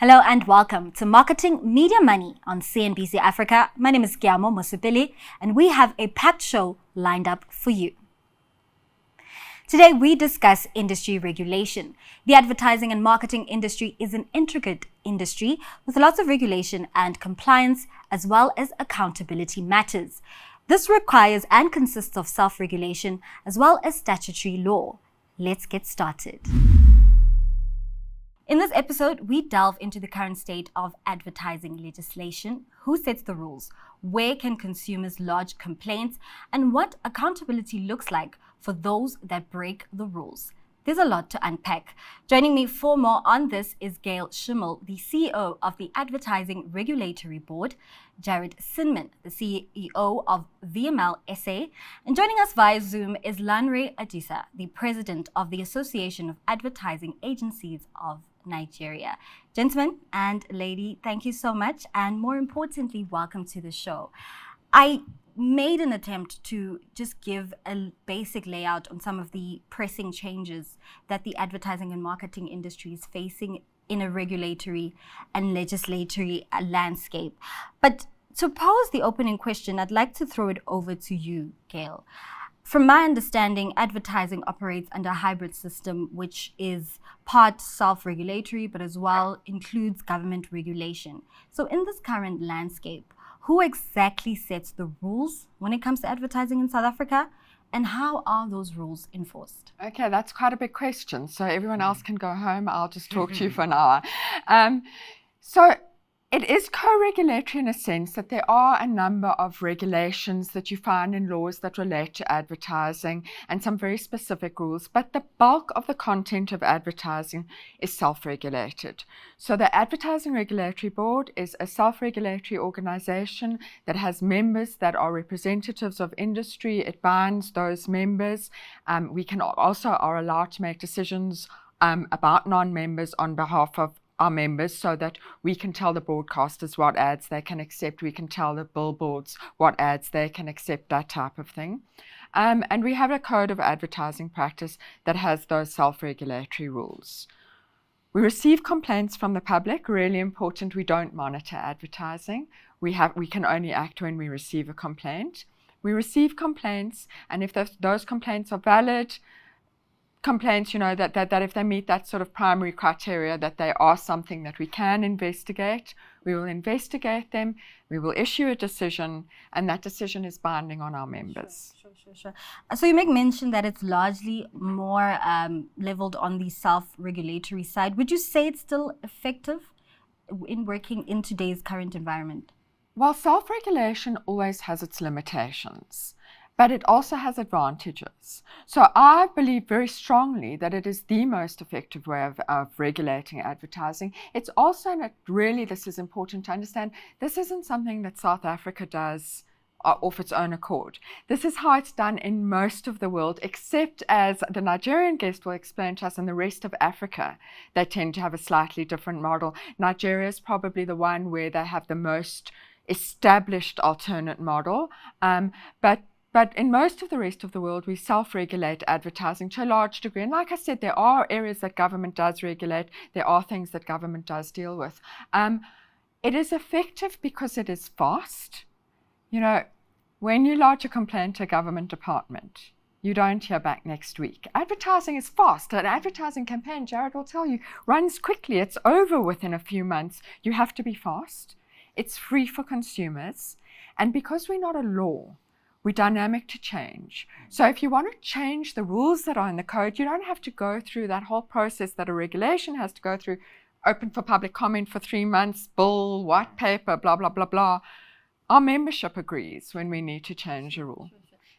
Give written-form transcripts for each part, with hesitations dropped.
Hello and welcome to Marketing Media Money on CNBC Africa. My name is Kiamo Mosupili and we have a packed show lined up for you. Today we discuss industry regulation. The advertising and marketing industry is an intricate industry with lots of regulation and compliance as well as accountability matters. This requires and consists of self-regulation as well as statutory law. Let's get started. In this episode, we delve into the current state of advertising legislation, who sets the rules, where can consumers lodge complaints, and what accountability looks like for those that break the rules. There's a lot to unpack. Joining me for more on this is Gail Schimmel, the CEO of the Advertising Regulatory Board, Jared Sinman, the CEO of VML SA, and joining us via Zoom is Lanre Adisa, the President of the Association of Advertising Agencies of Nigeria. Gentlemen and lady, thank you so much, and more importantly, welcome to the show. I made an attempt to just give a basic layout on some of the pressing changes that the advertising and marketing industry is facing in a regulatory and legislatory landscape. But to pose the opening question, I'd like to throw it over to you, Gail. From my understanding, advertising operates under a hybrid system, which is part self-regulatory, but as well includes government regulation. So in this current landscape, who exactly sets the rules when it comes to advertising in South Africa, and how are those rules enforced? Okay, that's quite a big question. So everyone else can go home. I'll just talk to you for an hour. So it is co-regulatory in a sense that there are a number of regulations that you find in laws that relate to advertising and some very specific rules, but the bulk of the content of advertising is self-regulated. So the Advertising Regulatory Board is a self-regulatory organization that has members that are representatives of industry. It binds those members. We can also are allowed to make decisions about non-members on behalf of our members, so that we can tell the broadcasters what ads they can accept, we can tell the billboards what ads they can accept, that type of thing. And we have a code of advertising practice that has those self-regulatory rules. We receive complaints from the public, really important. We don't monitor advertising. We can only act when we receive a complaint. We receive complaints, and if those complaints are valid, complaints, that if they meet that sort of primary criteria, that they are something that we can investigate, we will investigate them, we will issue a decision, and that decision is binding on our members. Sure. So you make mention that it's largely more leveled on the self-regulatory side. Would you say it's still effective in working in today's current environment? Well, self-regulation always has its limitations, but it also has advantages. So I believe very strongly that it is the most effective way of regulating advertising. It's also, this is important to understand, this isn't something that South Africa does off its own accord. This is how it's done in most of the world, except, as the Nigerian guest will explain to us, in the rest of Africa, they tend to have a slightly different model. Nigeria is probably the one where they have the most established alternate model, but in most of the rest of the world, we self-regulate advertising to a large degree. And like I said, there are areas that government does regulate. There are things that government does deal with. It is effective because it is fast. When you lodge a complaint to a government department, you don't hear back next week. Advertising is fast. An advertising campaign, Jared will tell you, runs quickly. It's over within a few months. You have to be fast. It's free for consumers. And because we're not a law, we're dynamic to change. So if you want to change the rules that are in the code, you don't have to go through that whole process that a regulation has to go through, open for public comment for 3 months, bill, white paper, blah, blah, blah, blah. Our membership agrees when we need to change a rule.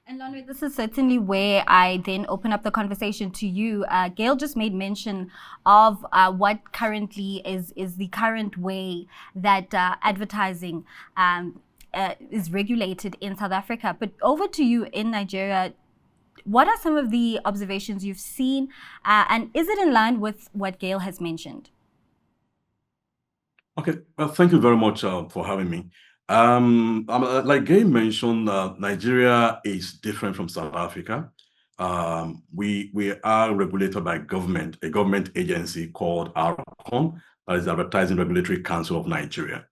And Lanre, this is certainly where I then open up the conversation to you. Gail just made mention of what currently is the current way that advertising is regulated in South Africa. But over to you in Nigeria, what are some of the observations you've seen, and is it in line with what Gail has mentioned? Okay, well, thank you very much for having me. Like Gail mentioned, Nigeria is different from South Africa. We are regulated by government, a government agency called ARCON, that is the Advertising Regulatory Council of Nigeria.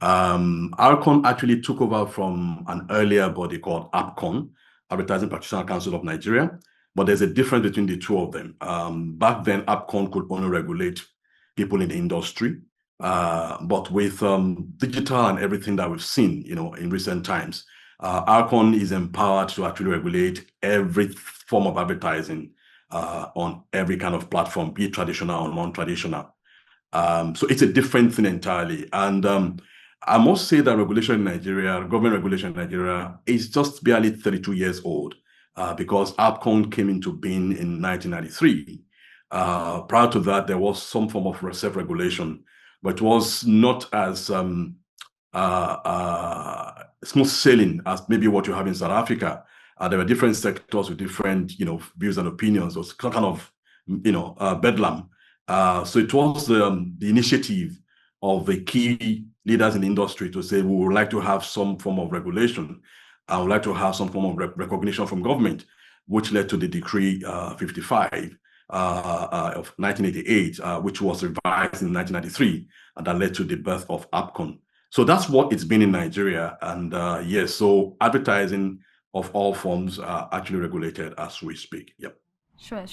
ARCON actually took over from an earlier body called APCON, Advertising Practitioner Council of Nigeria, but there's a difference between the two of them. Back then, APCON could only regulate people in the industry, but with digital and everything that we've seen, in recent times, ARCON is empowered to actually regulate every form of advertising on every kind of platform, be it traditional or non-traditional. So it's a different thing entirely. And I must say that regulation in Nigeria, government regulation in Nigeria, is just barely 32 years old because APCON came into being in 1993. Prior to that, there was some form of self-regulation, but it was not as smooth sailing as maybe what you have in South Africa. There were different sectors with different, views and opinions. It was kind of, bedlam. So it was the initiative of the key leaders in the industry to say, we would like to have some form of regulation. I would like to have some form of recognition from government, which led to the Decree 55 of 1988, which was revised in 1993, and that led to the birth of APCON. So that's what it's been in Nigeria. And yes, so advertising of all forms are actually regulated as we speak. Yep. Sure.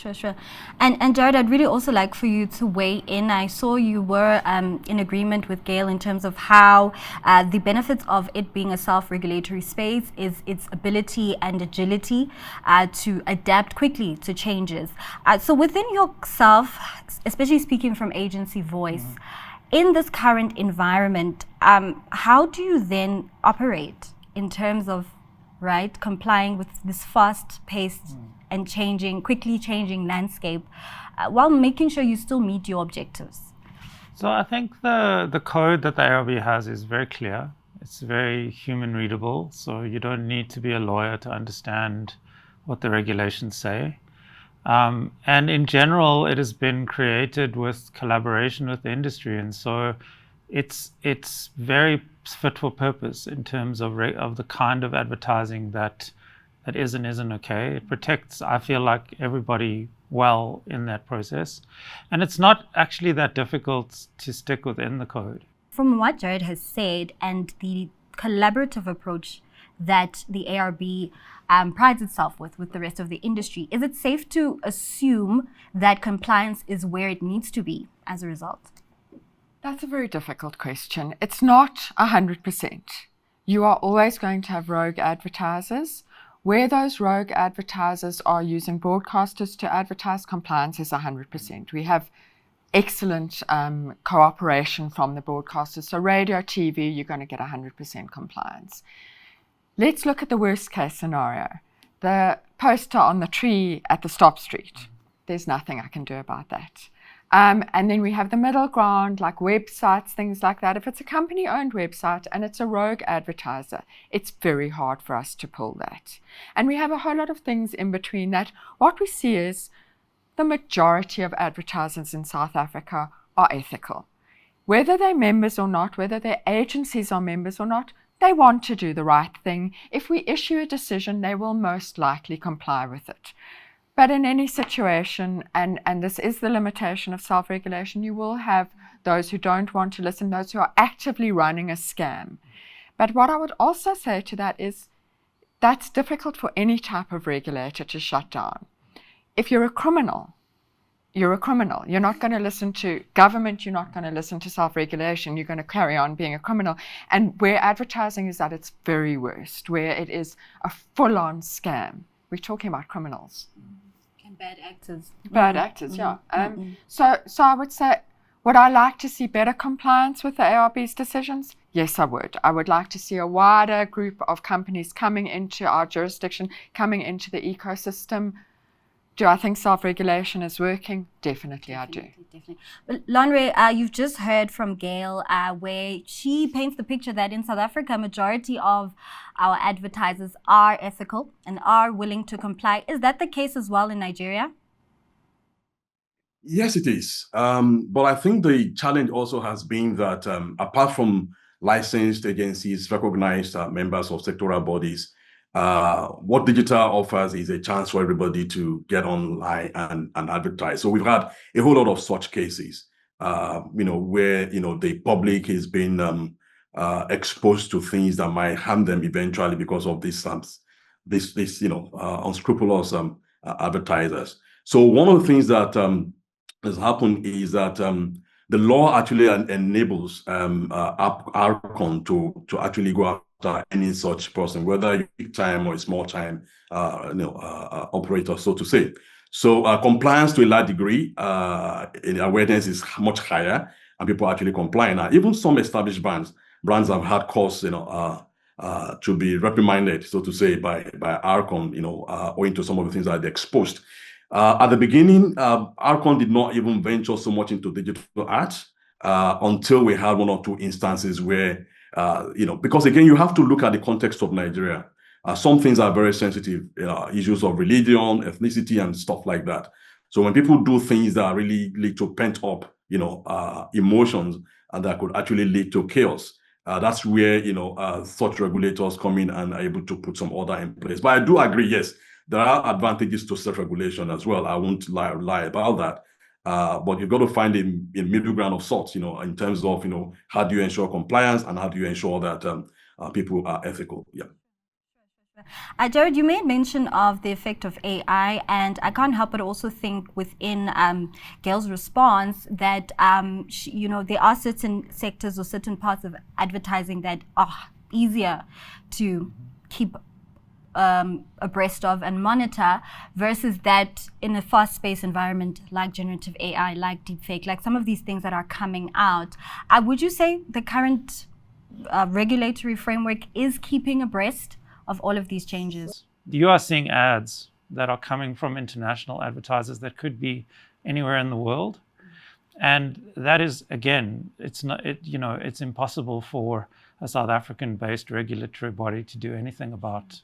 And Jared, I'd really also like for you to weigh in. I saw you were in agreement with Gail in terms of how the benefits of it being a self-regulatory space is its ability and agility to adapt quickly to changes. So within yourself, especially speaking from agency voice, in this current environment, how do you then operate in terms of complying with this fast-paced and quickly changing landscape, while making sure you still meet your objectives? So I think the code that the ARB has is very clear. It's very human readable, so you don't need to be a lawyer to understand what the regulations say. And in general, it has been created with collaboration with the industry, and so it's very fit for purpose in terms of the kind of advertising that is and isn't okay. It protects, I feel like, everybody well in that process. And it's not actually that difficult to stick within the code. From what Jared has said and the collaborative approach that the ARB prides itself with the rest of the industry, is it safe to assume that compliance is where it needs to be as a result? That's a very difficult question. It's not 100%. You are always going to have rogue advertisers. Where those rogue advertisers are using broadcasters to advertise, compliance is 100%. We have excellent cooperation from the broadcasters. So radio, TV, you're going to get 100% compliance. Let's look at the worst case scenario. The poster on the tree at the stop street. There's nothing I can do about that. And then we have the middle ground, like websites, things like that. If it's a company-owned website and it's a rogue advertiser, it's very hard for us to pull that. And we have a whole lot of things in between that. What we see is the majority of advertisers in South Africa are ethical. Whether they're members or not, whether their agencies are members or not, they want to do the right thing. If we issue a decision, they will most likely comply with it. But in any situation, and this is the limitation of self-regulation, you will have those who don't want to listen, those who are actively running a scam. But what I would also say to that is that's difficult for any type of regulator to shut down. If you're a criminal, you're a criminal. You're not going to listen to government, you're not going to listen to self-regulation, you're going to carry on being a criminal. And where advertising is at its very worst, where it is a full-on scam, we're talking about criminals. Bad actors. Bad actors, yeah. So I would say, would I like to see better compliance with the ARB's decisions? Yes, I would. I would like to see a wider group of companies coming into our jurisdiction, coming into the ecosystem. Do I think self-regulation is working? Definitely, I do. Definitely. Well, Lonre, you've just heard from Gail where she paints the picture that in South Africa, a majority of our advertisers are ethical and are willing to comply. Is that the case as well in Nigeria? Yes, it is. But I think the challenge also has been that apart from licensed agencies, recognized members of sectoral bodies, what digital offers is a chance for everybody to get online and advertise. So we've had a whole lot of such cases. where, the public is being exposed to things that might harm them eventually because of these unscrupulous advertisers. So one of the things that has happened is that the law actually enables ARCON to actually go after any such person, whether a big time or a small time operator, so to say. So compliance to a large degree, awareness is much higher, and people are actually comply now. Even some established brands have had cause, to be reprimanded, so to say, by ARCON, owing to some of the things that they exposed. At the beginning, ARCON did not even venture so much into digital ads until we had one or two instances where, because again, you have to look at the context of Nigeria. Some things are very sensitive, issues of religion, ethnicity, and stuff like that. So when people do things that really lead to pent up, emotions, and that could actually lead to chaos, that's where, such regulators come in and are able to put some order in place. But I do agree, yes, there are advantages to self-regulation as well. I won't lie about that. But you've got to find a middle ground of sorts, in terms of, how do you ensure compliance and how do you ensure that people are ethical? Yeah. Jared, you made mention of the effect of AI, and I can't help but also think within Gail's response that there are certain sectors or certain parts of advertising that are easier to keep abreast of and monitor versus that in a fast-paced environment like generative AI, like deepfake, like some of these things that are coming out. Would you say the current regulatory framework is keeping abreast of all of these changes? You are seeing ads that are coming from international advertisers that could be anywhere in the world. And that is, again, it's impossible for a South African-based regulatory body to do anything about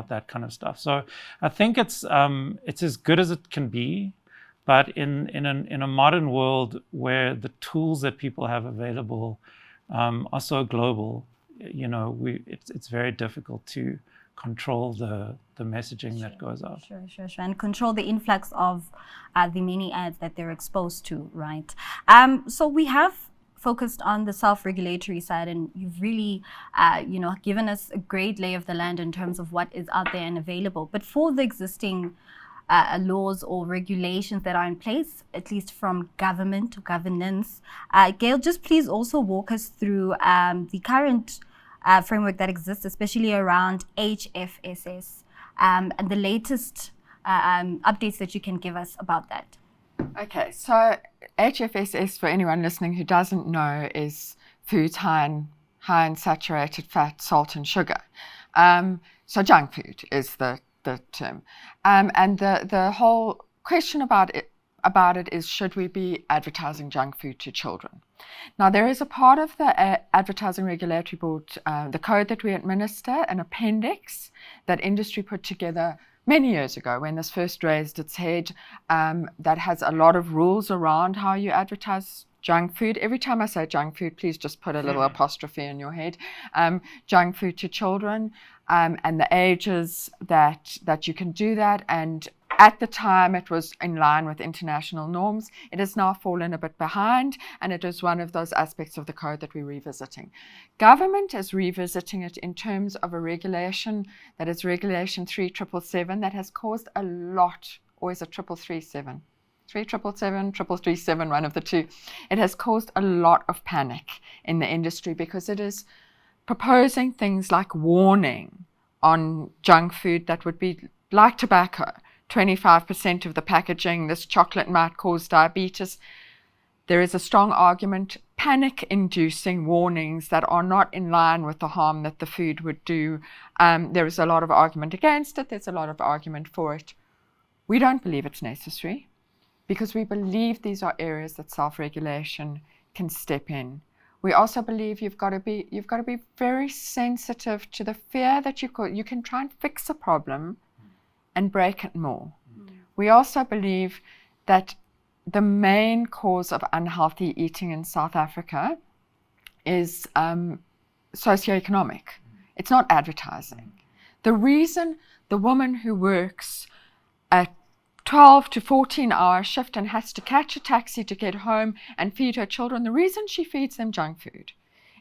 that kind of stuff. So I think it's as good as it can be, but in a modern world where the tools that people have available are so global, it's very difficult to control the messaging that goes out. Sure. And control the influx of the many ads that they're exposed to, right? So we have focused on the self-regulatory side, and you've really, given us a great lay of the land in terms of what is out there and available. But for the existing laws or regulations that are in place, at least from government to governance, Gail, just please also walk us through the current framework that exists, especially around HFSS, and the latest updates that you can give us about that. Okay, so HFSS, for anyone listening who doesn't know, is foods high in saturated fat, salt, and sugar. So junk food is the term. And the whole question about it is, should we be advertising junk food to children? Now, there is a part of the Advertising Regulatory Board, the code that we administer, an appendix that industry put together many years ago when this first raised its head, that has a lot of rules around how you advertise junk food. Every time I say junk food, please just put a little apostrophe in your head. Junk food to children, and the ages that you can do that. And at the time, it was in line with international norms. It has now fallen a bit behind, and it is one of those aspects of the code that we're revisiting. Government is revisiting it in terms of a regulation that is Regulation 3777 that has caused a lot, or is it 3337? 3777, 3337, one of the two. It has caused a lot of panic in the industry because it is proposing things like warning on junk food that would be like tobacco. 25% of the packaging, this chocolate might cause diabetes. There is a strong argument, panic-inducing warnings that are not in line with the harm that the food would do. There is a lot of argument against it. There's a lot of argument for it. We don't believe it's necessary because we believe these are areas that self-regulation can step in. We also believe you've got to be very sensitive to the fear that you can try and fix a problem and break it more. We also believe that the main cause of unhealthy eating in South Africa is socioeconomic. It's not advertising. The reason the woman who works at 12 to 14-hour shift and has to catch a taxi to get home and feed her children, the reason she feeds them junk food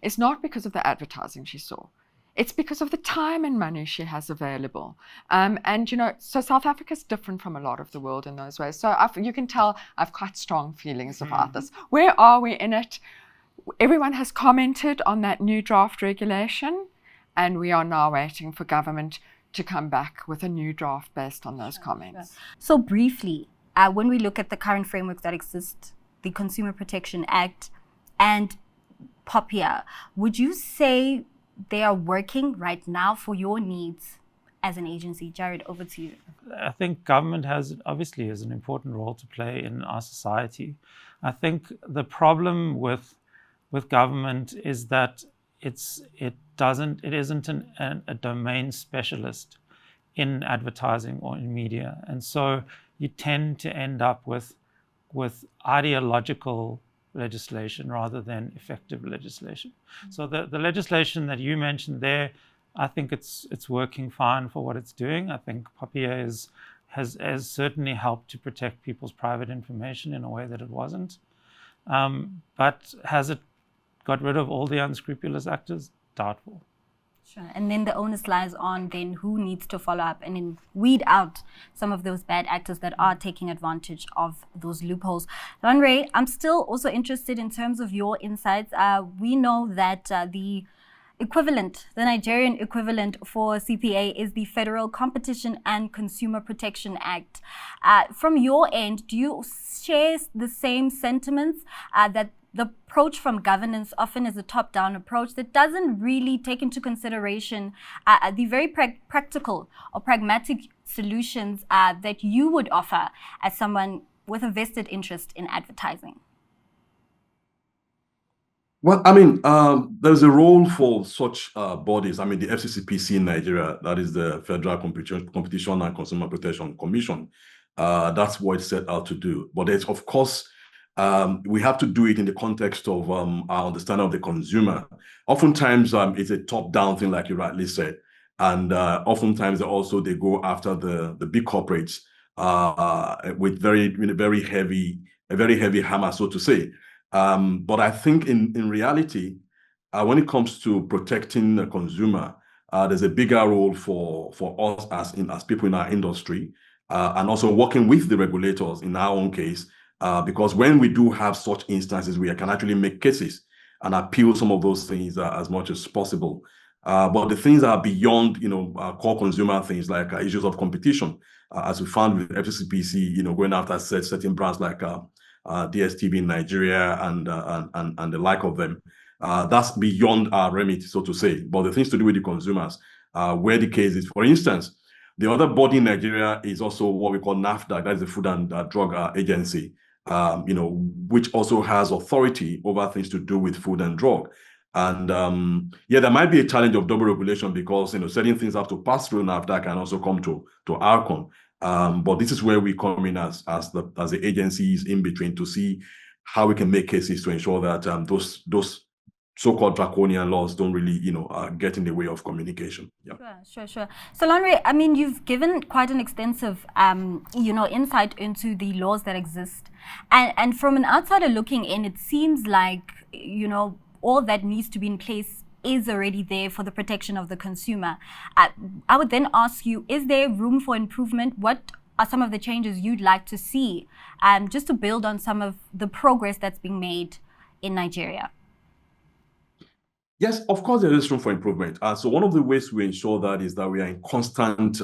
is not because of the advertising she saw. It's because of the time and money she has available. And, you know, so South Africa is different from a lot of the world in those ways. So you can tell I've quite strong feelings about this. Where are we in it? Everyone has commented on that new draft regulation, and we are now waiting for government to come back with a new draft based on those comments. So briefly, when we look at the current frameworks that exist, the Consumer Protection Act and POPIA, would you say they are working right now for your needs as an agency? Jared, over to you. I think government obviously has an important role to play in our society. I think the problem with government is that it isn't a domain specialist in advertising or in media, and so you tend to end up with ideological legislation rather than effective legislation. So the legislation that you mentioned there, I think it's working fine for what it's doing. I think POPIA has certainly helped to protect people's private information in a way that it wasn't. But has it got rid of all the unscrupulous actors? Doubtful. Sure. And then the onus lies on then who needs to follow up and then weed out some of those bad actors that are taking advantage of those loopholes. Lanre, I'm still also interested in terms of your insights. We know that the Nigerian equivalent for CPA is the Federal Competition and Consumer Protection Act. From your end, do you share the same sentiments that the approach from governance often is a top-down approach that doesn't really take into consideration the very practical or pragmatic solutions that you would offer as someone with a vested interest in advertising? Well, I mean, there's a role for such bodies. I mean, the FCCPC in Nigeria, that is the Federal Competition and Consumer Protection Commission. That's what it's set out to do. But it's, of course, we have to do it in the context of our understanding of the consumer. Oftentimes, it's a top-down thing, like you rightly said. And oftentimes, they go after the big corporates with a very heavy hammer, so to say. But I think in reality, when it comes to protecting the consumer, there's a bigger role for us as people in our industry, and also working with the regulators in our own case, because when we do have such instances, we can actually make cases and appeal some of those things as much as possible. But the things are beyond, core consumer things like issues of competition, as we found with FCCPC, going after certain brands like DSTV in Nigeria and the like of them. That's beyond our remit, so to say. But the things to do with the consumers, where the case is, for instance, the other body in Nigeria is also what we call NAFDAC, that is the Food and Drug Agency, which also has authority over things to do with food and drug. And there might be a challenge of double regulation because certain things have to pass through NAFDAC and also come to ARCON. But this is where we come in as the agencies in between to see how we can make cases to ensure that those so-called draconian laws don't really, get in the way of communication. Yeah. Sure. So, Lanre, I mean, you've given quite an extensive, insight into the laws that exist, and from an outsider looking in, it seems like, all that needs to be in place is already there for the protection of the consumer. I would then ask you, is there room for improvement? What are some of the changes you'd like to see, just to build on some of the progress that's being made in Nigeria? Yes, of course, there is room for improvement. So one of the ways we ensure that is that we are in constant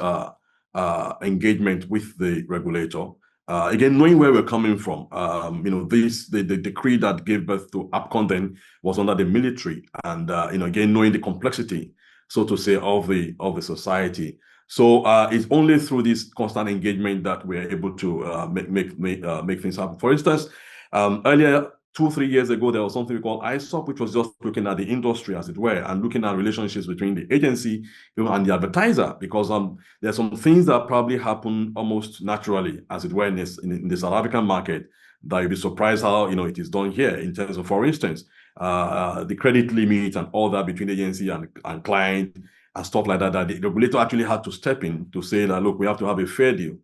engagement with the regulator. Again, knowing where we're coming from, the decree that gave birth to APCON then was under the military, and again, knowing the complexity, so to say, of the society. So it's only through this constant engagement that we're able to make things happen. For instance, earlier, 2-3 years ago, there was something we called ISOP, which was just looking at the industry, as it were, and looking at relationships between the agency and the advertiser, because there are some things that probably happen almost naturally, as it were, in the South African market, that you'll be surprised how it is done here. In terms of, for instance, the credit limit and all that between agency and client and stuff like that. That the regulator actually had to step in to say that, look, we have to have a fair deal.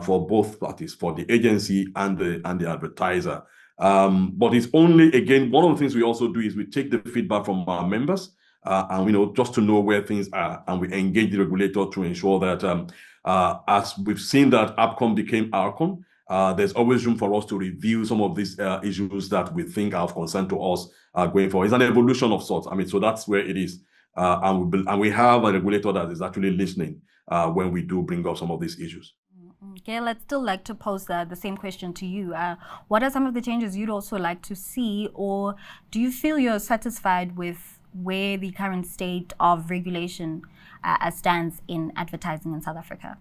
for both parties, for the agency and the advertiser. But it's only, again, one of the things we also do is we take the feedback from our members, and just to know where things are, and we engage the regulator to ensure that as we've seen that AppCon became ARCON, there's always room for us to review some of these issues that we think are of concern to us going forward. It's an evolution of sorts. So that's where it is. And we have a regulator that is actually listening when we do bring up some of these issues. Gail, I'd still like to pose the same question to you. What are some of the changes you'd also like to see, or do you feel you're satisfied with where the current state of regulation stands in advertising in South Africa?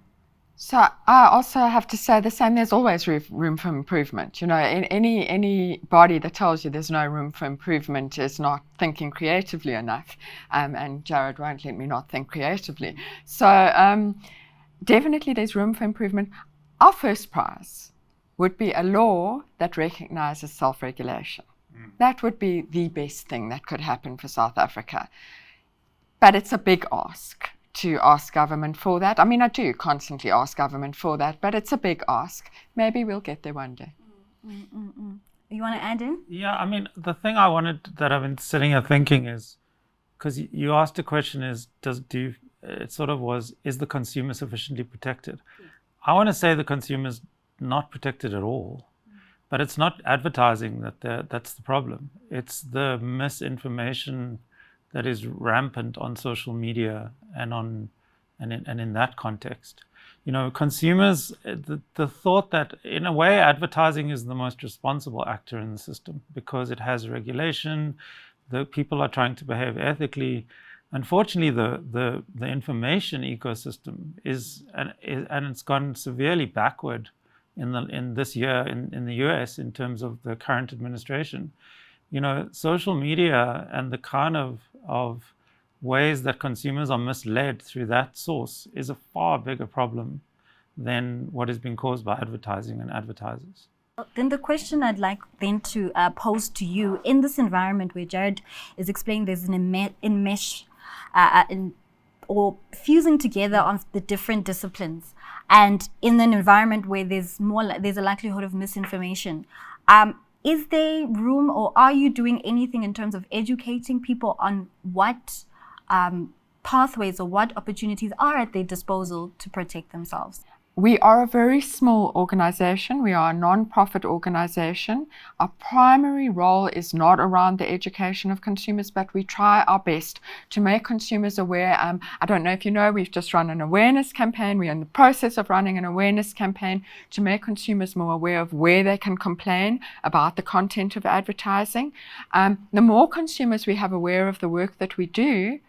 So I also have to say the same. There's always room for improvement. In any body that tells you there's no room for improvement is not thinking creatively enough. And Jared won't let me not think creatively. So definitely there's room for improvement. Our first prize would be a law that recognizes self-regulation. That would be the best thing that could happen for South Africa. But it's a big ask to ask government for that. I do constantly ask government for that, but it's a big ask. Maybe we'll get there one day. You want to add in? Yeah, the thing I wanted, that I've been sitting here thinking is, because you asked a question, is the consumer sufficiently protected? Yeah. I want to say the consumer's not protected at all, but it's not advertising that's the problem. It's the misinformation that is rampant on social media and in that context. Consumers, the thought that in a way advertising is the most responsible actor in the system because it has regulation, the people are trying to behave ethically. Unfortunately, the information ecosystem is it's gone severely backward in this year in the US in terms of the current administration. Social media and the kind of ways that consumers are misled through that source is a far bigger problem than what is being caused by advertising and advertisers. Then the question I'd like then to pose to you, in this environment where Jared is explaining there's an enmesh or fusing together of the different disciplines, and in an environment where there's a likelihood of misinformation, is there room, or are you doing anything in terms of educating people on what pathways or what opportunities are at their disposal to protect themselves? We are a very small organization. We are a non-profit organization. Our primary role is not around the education of consumers, but we try our best to make consumers aware. I don't know if you know, we've just run an awareness campaign. We're in the process of running an awareness campaign to make consumers more aware of where they can complain about the content of advertising. The more consumers we have aware of the work that we do,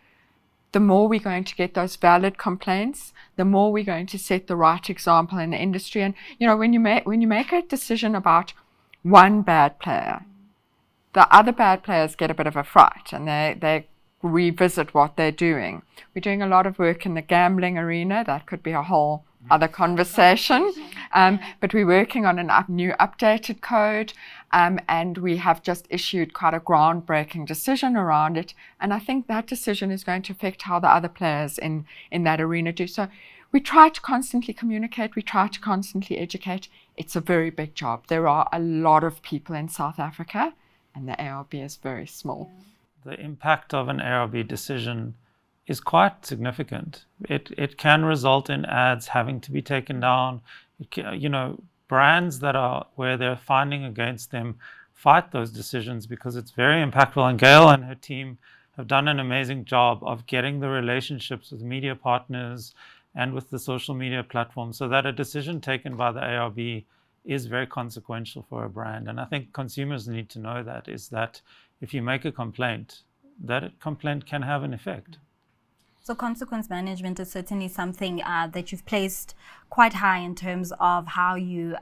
the more we're going to get those valid complaints, the more we're going to set the right example in the industry. And when you make a decision about one bad player, the other bad players get a bit of a fright and they revisit what they're doing. We're doing a lot of work in the gambling arena. That could be a whole other conversation. But we're working on a new updated code, and we have just issued quite a groundbreaking decision around it. And I think that decision is going to affect how the other players in that arena do. So we try to constantly communicate. We try to constantly educate. It's a very big job. There are a lot of people in South Africa, and the ARB is very small. The impact of an ARB decision is quite significant. It can result in ads having to be taken down. Brands that are where they're finding against them fight those decisions because it's very impactful. And Gail and her team have done an amazing job of getting the relationships with media partners and with the social media platforms so that a decision taken by the ARB is very consequential for a brand. And I think consumers need to know that, is that if you make a complaint, that complaint can have an effect. So consequence management is certainly something that you've placed quite high in terms of how you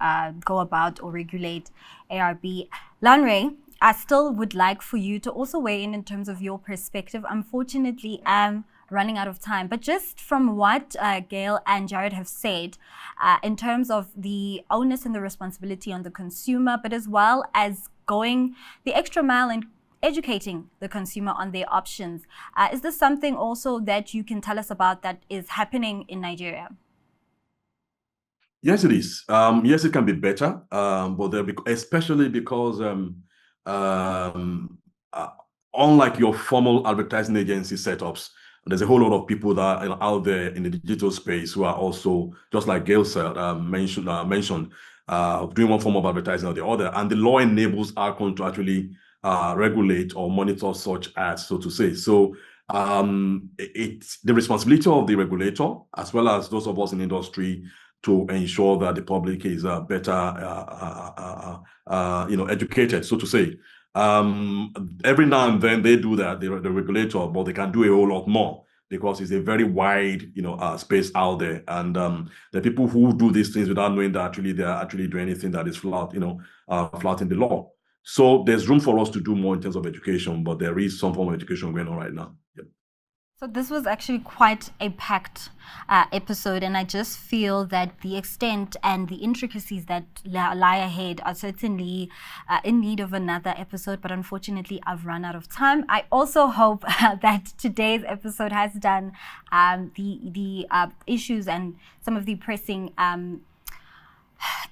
go about or regulate ARB. Lanre, I still would like for you to also weigh in terms of your perspective. Unfortunately, I'm running out of time, but just from what Gail and Jared have said in terms of the onus and the responsibility on the consumer, but as well as going the extra mile and educating the consumer on their options. Is this something also that you can tell us about that is happening in Nigeria? Yes, it is. Yes, it can be better, but especially because um, uh, unlike your formal advertising agency setups, there's a whole lot of people that are out there in the digital space who are also, just like Gail said, mentioned, doing one form of advertising or the other, and the law enables Arcon to actually regulate or monitor such ads, so to say. So it's the responsibility of the regulator as well as those of us in industry to ensure that the public is better, educated, so to say. Every now and then they do that, the regulator, but they can do a whole lot more because it's a very wide, space out there. And the people who do these things without knowing that actually they are actually doing anything that is flouting the law. So there's room for us to do more in terms of education, but there is some form of education going on right now. Yep. So this was actually quite a packed episode, and I just feel that the extent and the intricacies that lie ahead are certainly in need of another episode, but unfortunately I've run out of time. I also hope that today's episode has done the issues and some of the pressing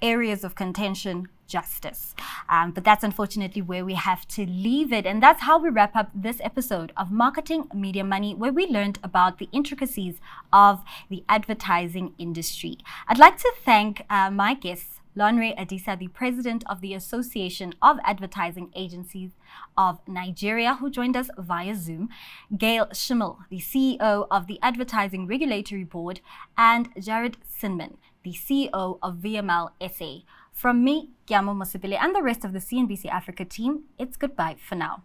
areas of contention justice. But that's unfortunately where we have to leave it. And that's how we wrap up this episode of Marketing Media Money, where we learned about the intricacies of the advertising industry. I'd like to thank my guests, Lonre Adisa, the president of the Association of Advertising Agencies of Nigeria, who joined us via Zoom, Gail Schimmel, the CEO of the Advertising Regulatory Board, and Jared Sinman, the CEO of VML SA. From me, Gyamo Mosipile, and the rest of the CNBC Africa team, it's goodbye for now.